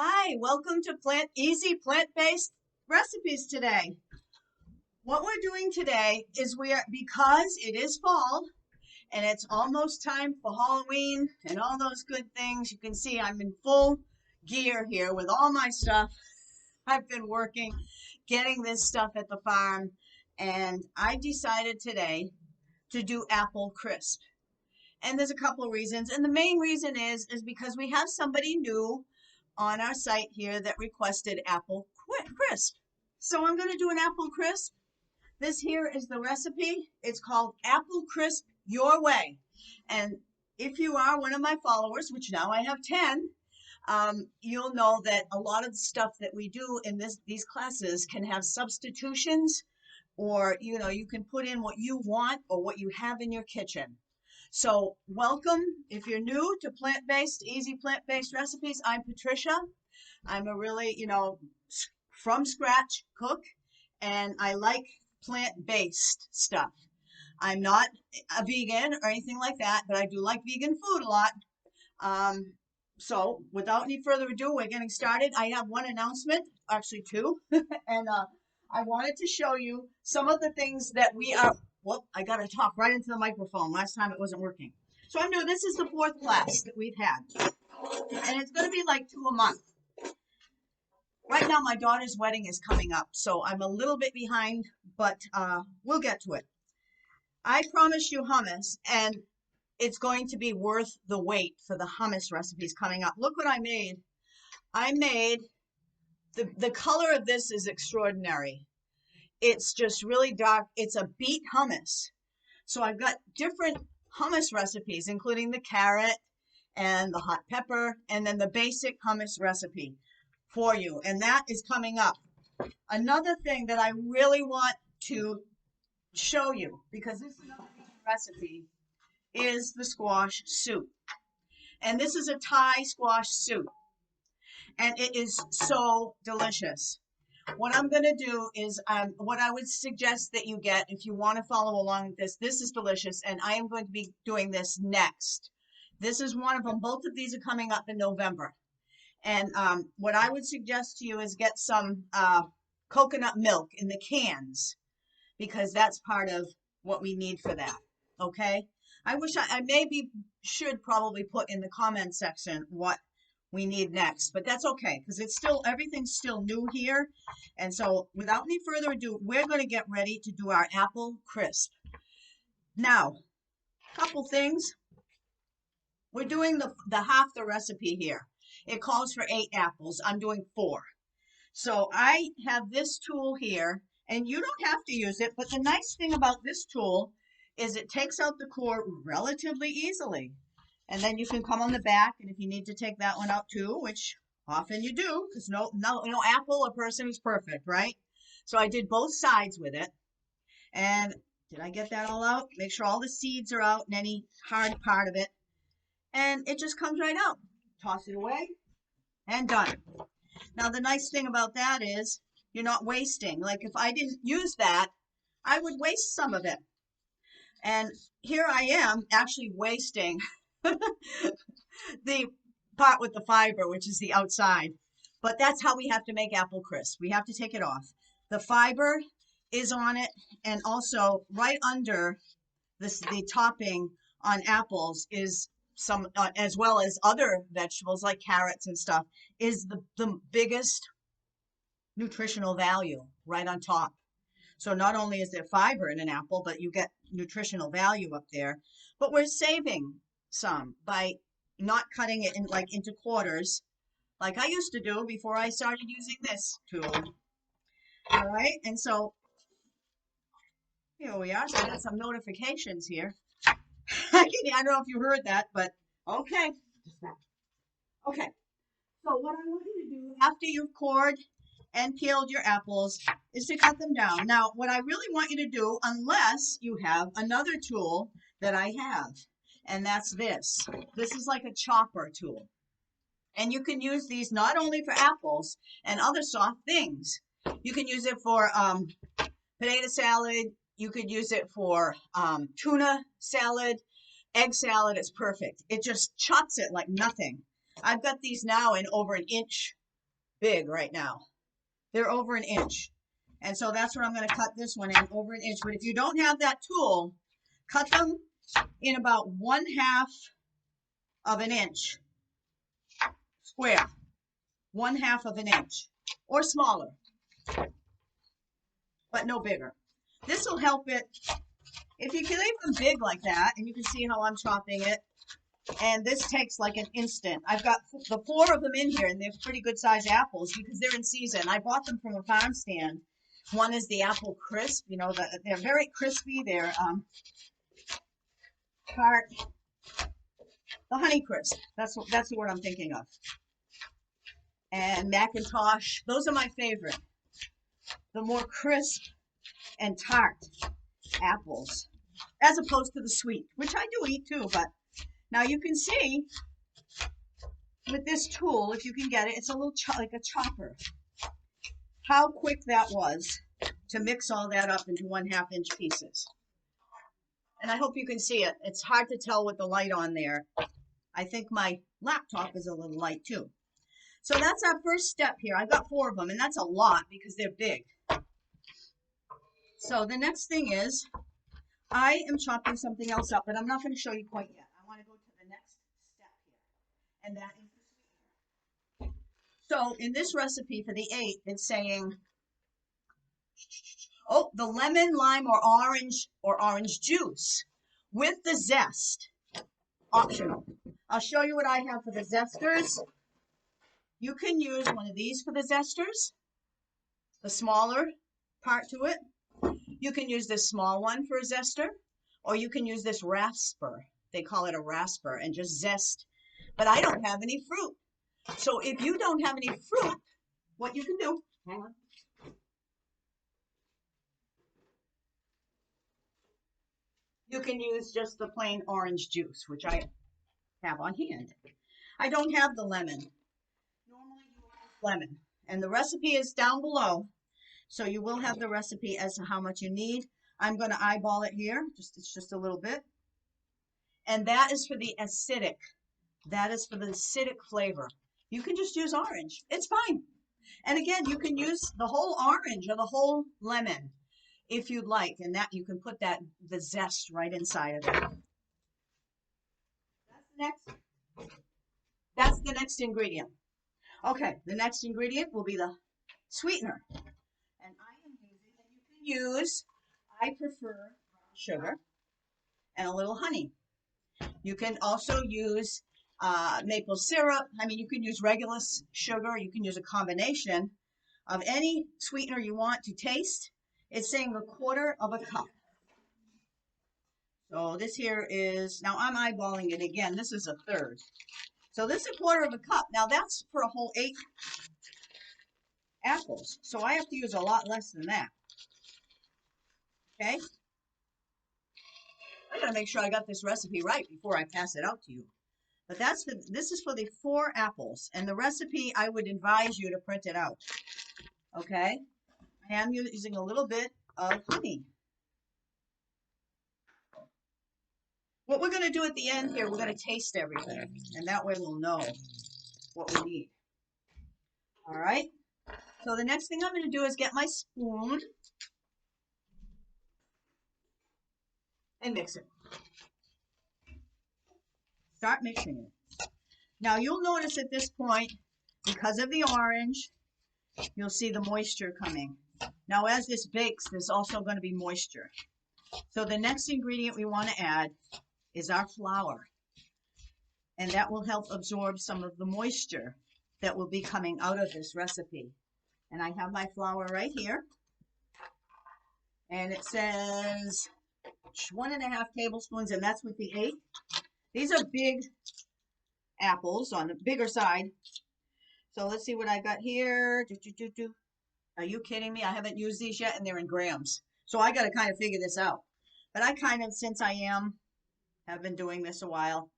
Hi, welcome to Easy Plant-Based Recipes today. What we're doing today is because it is fall and it's almost time for Halloween and all those good things. You can see I'm in full gear here with all my stuff. I've been working, getting this stuff at the farm, and I decided today to do apple crisp. And there's a couple of reasons. And the main reason is because we have somebody new on our site here that requested apple crisp. So I'm going to do an apple crisp. This here is the recipe. It's called Apple Crisp Your Way. And if you are one of my followers, which now I have 10, you'll know that a lot of the stuff that we do in these classes can have substitutions, or you can put in what you want or what you have in your kitchen. So welcome. If you're new to easy plant-based recipes, I'm Patricia. I'm a really, from scratch cook, and I like plant-based stuff. I'm not a vegan or anything like that, but I do like vegan food a lot. So without any further ado, we're getting started. I have one announcement, actually two, and I wanted to show you some of the things that we are. Well, I got to talk right into the microphone. Last time it wasn't working. So I'm new. This is the fourth class that we've had. And it's going to be like 2 a month. Right now, my daughter's wedding is coming up. So I'm a little bit behind, but we'll get to it. I promised you hummus, and it's going to be worth the wait for the hummus recipes coming up. Look what I made. I made, the color of this is extraordinary. It's just really dark. It's a beet hummus. So I've got different hummus recipes, including the carrot and the hot pepper, and then the basic hummus recipe for you. And that is coming up. Another thing that I really want to show you, because this is another recipe, is the squash soup. And this is a Thai squash soup. And it is so delicious. What I'm going to do is what I would suggest that you get if you want to follow along with this. This is delicious, and I am going to be doing this next. This is one of them. Both of these are coming up in November. And what I would suggest to you is get some coconut milk in the cans, because that's part of what we need for that. Okay? I wish I should probably put in the comment section what we need next, but that's okay, because everything's still new here. And so without any further ado, we're going to get ready to do our apple crisp. Now, a couple things. We're doing the half the recipe here. It calls for 8 apples. I'm doing 4. So I have this tool here, and you don't have to use it, but the nice thing about this tool is it takes out the core relatively easily. And then you can come on the back, and if you need to take that one out too, which often you do, because no apple or person is perfect, right? So I did both sides with it. And did I get that all out? Make sure all the seeds are out and any hard part of it. And it just comes right out. Toss it away, and done. Now the nice thing about that is you're not wasting. Like if I didn't use that, I would waste some of it. And here I am actually wasting the part with the fiber, which is the outside. But that's how we have to make apple crisp. We have to take it off. The fiber is on it, and also right under the topping on apples is some, as well as other vegetables like carrots and stuff, is the biggest nutritional value right on top. So not only is there fiber in an apple, but you get nutritional value up there. But we're saving some by not cutting it into quarters like I used to do before I started using this tool. All right, and so here we are. So I got some notifications here. I don't know if you heard that, but okay. Okay, so what I want you to do after you've cored and peeled your apples is to cut them down. Now, what I really want you to do, unless you have another tool that I have, and that's this. This is like a chopper tool. And you can use these not only for apples and other soft things. You can use it for potato salad. You could use it for tuna salad, egg salad. It's perfect. It just chops it like nothing. I've got these now in over 1 inch big right now. They're over an inch. And so that's where I'm going to cut this one in, over an inch. But if you don't have that tool, cut them in about 1/2 of an inch square. 1/2 of an inch or smaller, but no bigger. This will help it. If you can leave them big like that, and you can see how I'm chopping it, and this takes like an instant. I've got the 4 of them in here, and they're pretty good sized apples because they're in season. I bought them from a farm stand. One is the apple crisp, you know, they're very crispy. They're tart. The honey crisp. That's the word I'm thinking of. And Macintosh. Those are my favorite. The more crisp and tart apples, as opposed to the sweet, which I do eat too. But now you can see with this tool, if you can get it, it's a little like a chopper. How quick that was to mix all that up into 1/2 inch pieces. And I hope you can see it. It's hard to tell with the light on there. I think my laptop is a little light too. So that's our first step here. I've got 4 of them, and that's a lot because they're big. So the next thing is, I am chopping something else up, but I'm not going to show you quite yet. I want to go to the next step here, and that is the sweetener. So in this recipe for the 8, it's saying, oh, the lemon, lime, or orange juice with the zest, optional. I'll show you what I have for the zesters. You can use one of these for the zesters, the smaller part to it. You can use this small one for a zester, or you can use this rasper. They call it a rasper, and just zest. But I don't have any fruit. So if you don't have any fruit, what you can do, hang on. You can use just the plain orange juice, which I have on hand. I don't have the lemon. Normally you will use lemon. And the recipe is down below. So you will have the recipe as to how much you need. I'm going to eyeball it here. It's just a little bit. And that is for the acidic. That is for the acidic flavor. You can just use orange. It's fine. And again, you can use the whole orange or the whole lemon if you'd like. And that you can put the zest right inside of it. That's the next ingredient. Okay, the next ingredient will be the sweetener. And I prefer brown sugar and a little honey. You can also use maple syrup. I mean, you can use regular sugar. You can use a combination of any sweetener you want to taste. It's saying 1/4 of a cup. So this here is, now I'm eyeballing it again. This is 1/3. So this is 1/4 of a cup. Now that's for a whole 8 apples. So I have to use a lot less than that. Okay? I gotta make sure I got this recipe right before I pass it out to you. But this is for the 4 apples. And the recipe, I would advise you to print it out. Okay? I am using a little bit of honey. What we're going to do at the end here, we're going to taste everything. And that way we'll know what we need. All right? So the next thing I'm going to do is get my spoon and mix it. Start mixing it. Now you'll notice at this point, because of the orange, you'll see the moisture coming. Now as this bakes, there's also going to be moisture. So the next ingredient we want to add is our flour. And that will help absorb some of the moisture that will be coming out of this recipe. And I have my flour right here. And it says 1.5 tablespoons, and that's with the 8. These are big apples on the bigger side. So let's see what I got here. Are you kidding me? I haven't used these yet, and they're in grams. So I got to kind of figure this out. But I kind of, since I have been doing this a while,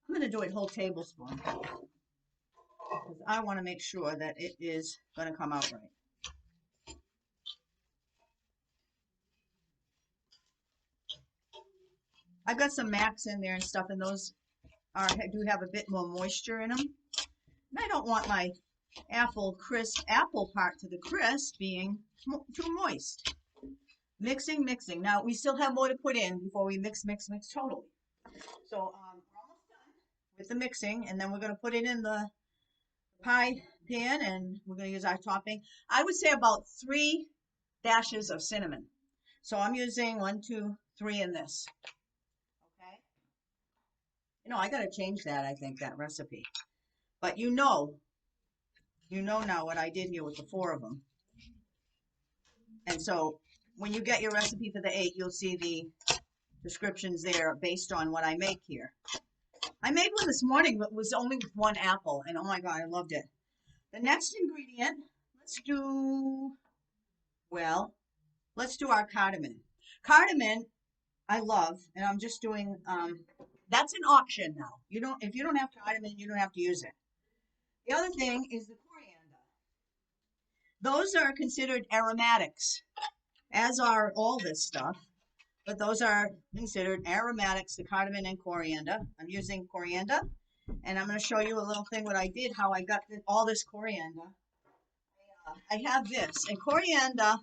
I'm going to do a whole tablespoon. Because I want to make sure that it is going to come out right. I've got some Macs in there and stuff, and those do have a bit more moisture in them. And I don't want my apple part to the crisp being too moist. Mixing, mixing. Now we still have more to put in before we mix totally. So we're almost done with the mixing, and then we're going to put it in the pie pan, and we're going to use our topping. I would say about 3 dashes of cinnamon. So I'm using 1, 2, 3 in this. Okay. I got to change that, I think, that recipe. But you know now what I did here with the 4 of them. And so when you get your recipe for the 8, you'll see the descriptions there based on what I make here. I made one this morning, but it was only with 1 apple, and oh my God, I loved it. The next ingredient, let's do our cardamom. Cardamom, I love, and I'm just doing, that's an option now. If you don't have cardamom, you don't have to use it. The other thing is the coriander. Those are considered aromatics, as are all this stuff, but those are considered aromatics, the cardamom and coriander. I'm using coriander, and I'm going to show you a little thing what I did, how I got all this coriander. I have this, and coriander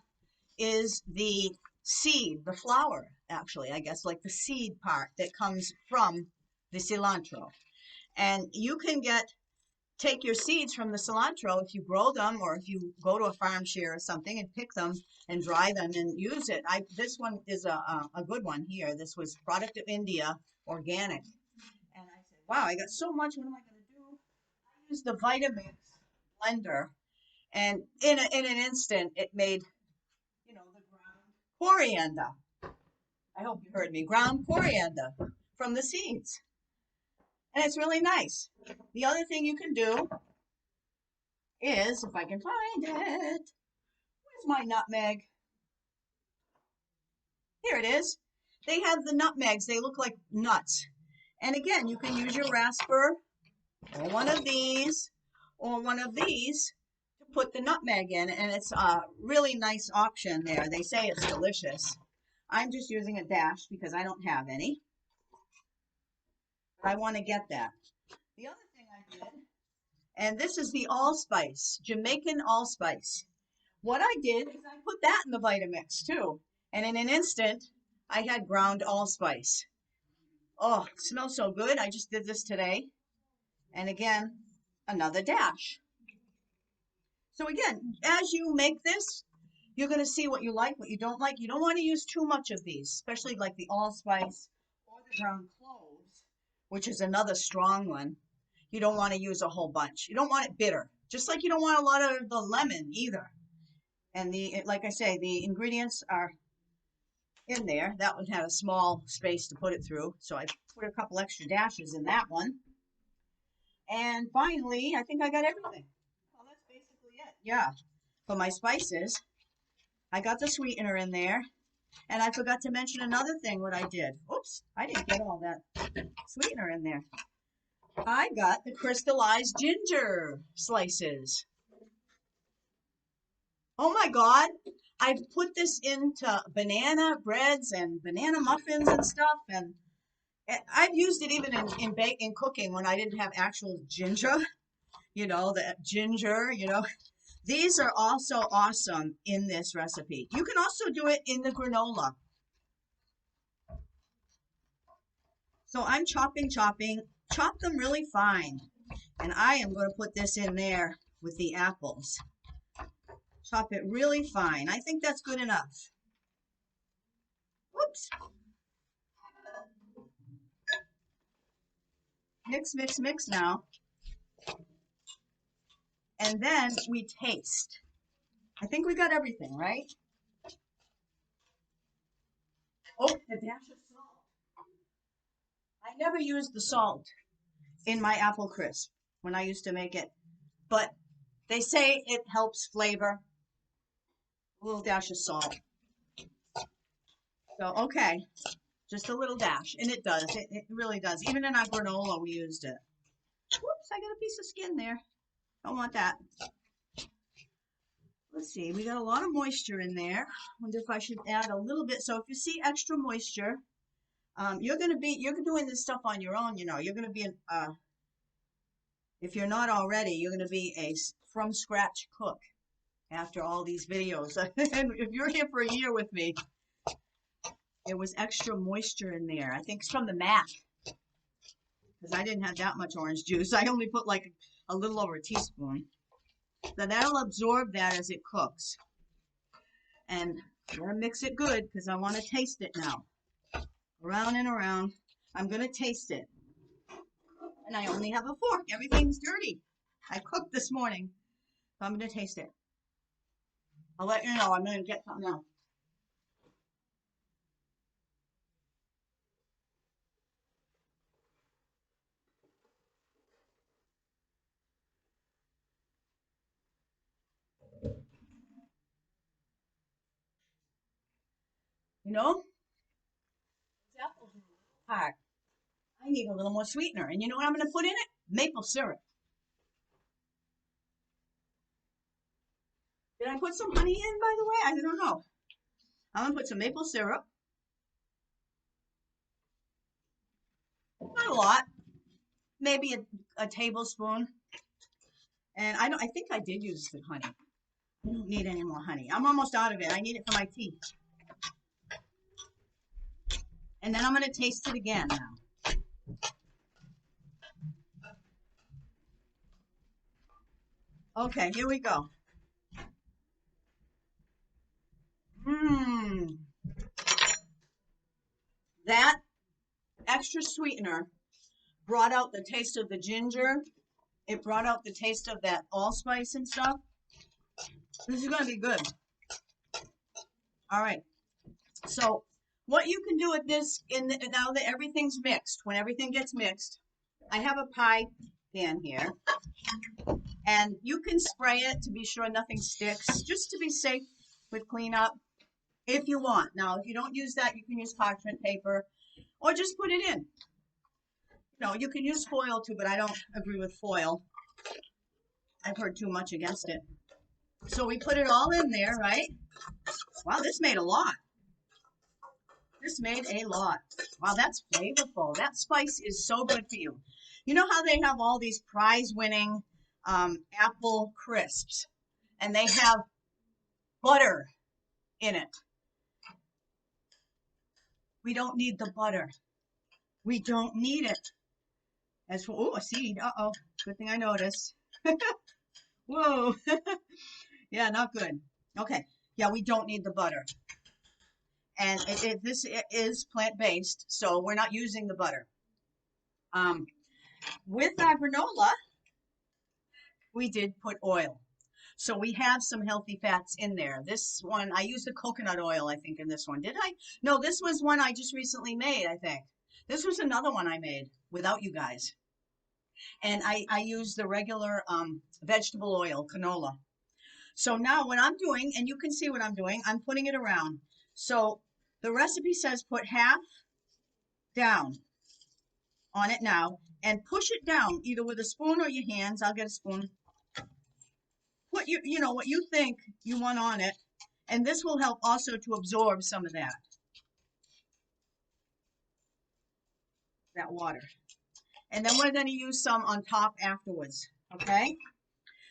is the seed, the flower, actually, I guess, like the seed part that comes from the cilantro. And you can take your seeds from the cilantro if you grow them, or if you go to a farm share or something and pick them and dry them and use it. This one is a good one here. This was product of India, organic. And I said, wow, I got so much. What am I going to do? I used the Vitamix blender, and in an instant, it made, the ground coriander. I hope you heard me. Ground coriander from the seeds. And it's really nice. The other thing you can do is, if I can find it, where's my nutmeg? Here it is. They have the nutmegs. They look like nuts. And again, you can use your rasper or one of these to put the nutmeg in, and it's a really nice option there. They say it's delicious. I'm just using a dash because I don't have any. But I want to get that. The other thing I did, and this is the allspice, Jamaican allspice. What I did is I put that in the Vitamix too. And in an instant, I had ground allspice. Oh, it smells so good. I just did this today. And again, another dash. So again, as you make this, you're going to see what you like, what you don't like. You don't want to use too much of these, especially like the allspice or the ground cloves, which is another strong one. You don't want to use a whole bunch. You don't want it bitter, just like you don't want a lot of the lemon either. And like I say, the ingredients are in there. That one had a small space to put it through, so I put a couple extra dashes in that one. And finally, I think I got everything. Well, that's basically it. Yeah. For my spices, I got the sweetener in there. And I forgot to mention another thing what I did. Oops, I didn't get all that sweetener in there. I got the crystallized ginger slices. Oh my God. I put this into banana breads and banana muffins and stuff. And I've used it even in cooking when I didn't have actual ginger. The ginger, These are also awesome in this recipe. You can also do it in the granola. So I'm chopping, chop them really fine. And I am going to put this in there with the apples. Chop it really fine. I think that's good enough. Whoops. Mix, mix, mix now. And then we taste. I think we got everything, right? Oh, a dash of salt. I never used the salt in my apple crisp when I used to make it, but they say it helps flavor. A little dash of salt. So, okay, just a little dash, and it does. It really does. Even in our granola, we used it. Whoops, I got a piece of skin there. Don't want that. Let's see, we got a lot of moisture in there. Wonder if I should add a little bit. So if you see extra moisture, you're doing this stuff on your own, you're going to be If you're not already, you're going to be a from scratch cook after all these videos. And if you're here for a year with me, there was extra moisture in there. I think it's from the mac, because I didn't have that much orange juice. I only put like a little over a teaspoon. So that'll absorb that as it cooks. And I'm going to mix it good because I want to taste it now. Around and around. I'm going to taste it. And I only have a fork. Everything's dirty. I cooked this morning. So I'm going to taste it. I'll let you know. I'm going to get something else. You know, these apples are hard. I need a little more sweetener. And you know what I'm going to put in it? Maple syrup. Did I put some honey in, by the way? I don't know. I'm going to put some maple syrup. Not a lot. Maybe a tablespoon. And I think I did use the honey. I don't need any more honey. I'm almost out of it. I need it for my tea. And then I'm going to taste it again now. Okay, here we go. That extra sweetener brought out the taste of the ginger. It brought out the taste of that allspice and stuff. This is going to be good. All right. So what you can do with this, now that everything's mixed, when everything gets mixed, I have a pie pan here. And you can spray it to be sure nothing sticks, just to be safe with cleanup, if you want. Now, if you don't use that, you can use parchment paper or just put it in. No, you can use foil too, but I don't agree with foil. I've heard too much against it. So we put it all in there, right? Wow, this made a lot. This made a lot. Wow, that's flavorful. That spice is so good for you. You know how they have all these prize-winning apple crisps, and they have butter in it. We don't need the butter. We don't need it. As for, oh, a seed. Uh-oh. Good thing I noticed. Whoa. Yeah, not good. Okay. Yeah, we don't need the butter. And this is plant-based, so we're not using the butter. With our granola, we did put oil. So we have some healthy fats in there. This one, I used the coconut oil, I think, in this one. Did I? No, this was one I just recently made, I think. This was another one I made without you guys. And I used the regular vegetable oil, canola. So now what I'm doing, and you can see what I'm doing, I'm putting it around. So the recipe says put half down on it now and push it down either with a spoon or your hands. I'll get a spoon. Put you know what you think you want on it, and this will help also to absorb some of that water. And then we're going to use some on top afterwards. Okay,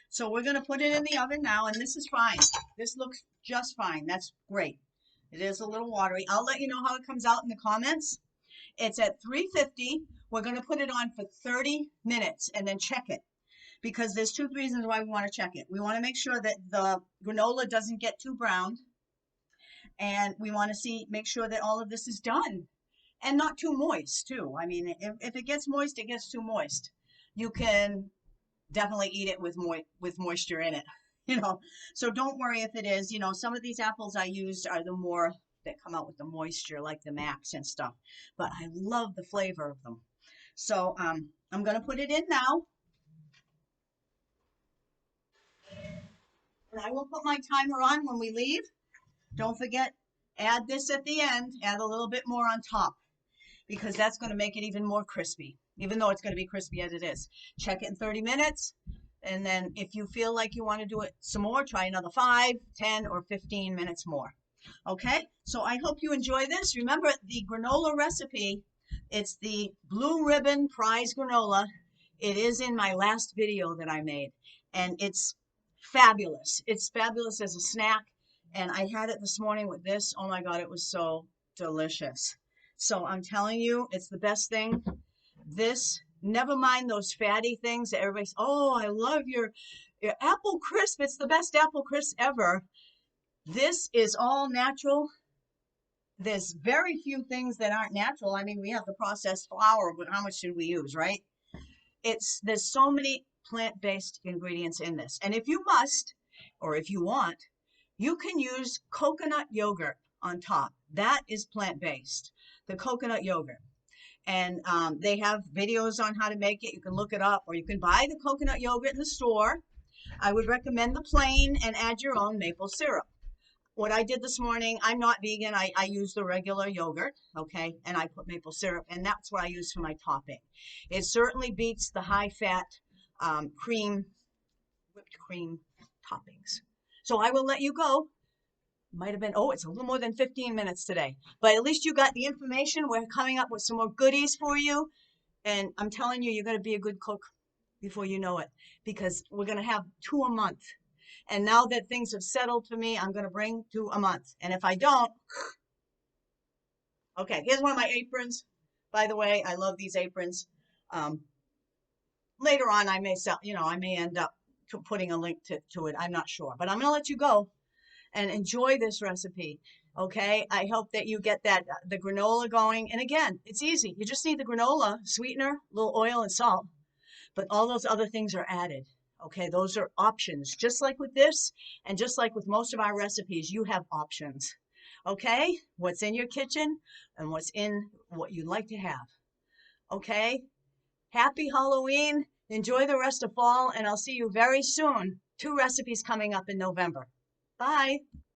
so we're going to put it in the oven now, and this is fine. This looks just fine. That's great. It is a little watery. I'll let you know how it comes out in the comments. It's at 350. We're going to put it on for 30 minutes and then check it, because there's two reasons why we want to check it. We want to make sure that the granola doesn't get too brown, and we want to make sure that all of this is done and not too moist too. I mean, if it gets moist, it gets too moist. You can definitely eat it with moisture in it, you know. So don't worry if it is. You know, some of these apples I used are the more that come out with the moisture, like the Macs and stuff. But I love the flavor of them. So I'm going to put it in now. And I will put my timer on when we leave. Don't forget, add this at the end. Add a little bit more on top, because that's going to make it even more crispy, even though it's going to be crispy as it is. Check it in 30 minutes. And then if you feel like you want to do it some more, try another 5, 10, or 15 minutes more. Okay, so I hope you enjoy this. Remember the granola recipe. It's the Blue Ribbon Prize Granola. It is in my last video that I made, and it's fabulous. It's fabulous as a snack, and I had it this morning with this. Oh my God, it was so delicious. So I'm telling you, it's the best thing. This, never mind those fatty things that everybody's, oh, I love your apple crisp. It's the best apple crisp ever. This is all natural. There's very few things that aren't natural. I mean, we have the processed flour, but how much should we use, right? There's so many plant-based ingredients in this. And if you must, or if you want, you can use coconut yogurt on top. That is plant-based, the coconut yogurt. And they have videos on how to make it. You can look it up, or you can buy the coconut yogurt in the store. I would recommend the plain and add your own maple syrup. What I did this morning, I'm not vegan. I use the regular yogurt, okay? And I put maple syrup, and that's what I use for my topping. It certainly beats the high-fat whipped cream toppings. So I will let you go. Might have been, oh, it's a little more than 15 minutes today. But at least you got the information. We're coming up with some more goodies for you. And I'm telling you, you're going to be a good cook before you know it, because we're going to have 2 a month. And now that things have settled for me, I'm going to bring 2 a month. And if I don't, okay, here's one of my aprons. By the way, I love these aprons. Later on, I may sell, I may end up putting a link to it. I'm not sure. But I'm going to let you go and enjoy this recipe. Okay, I hope that you get the granola going. And again, it's easy. You just need the granola, sweetener, a little oil and salt. But all those other things are added. Okay, those are options. Just like with this, and just like with most of our recipes, you have options. Okay, what's in your kitchen and what's in what you'd like to have. Okay, happy Halloween. Enjoy the rest of fall, and I'll see you very soon. 2 recipes coming up in November. Bye.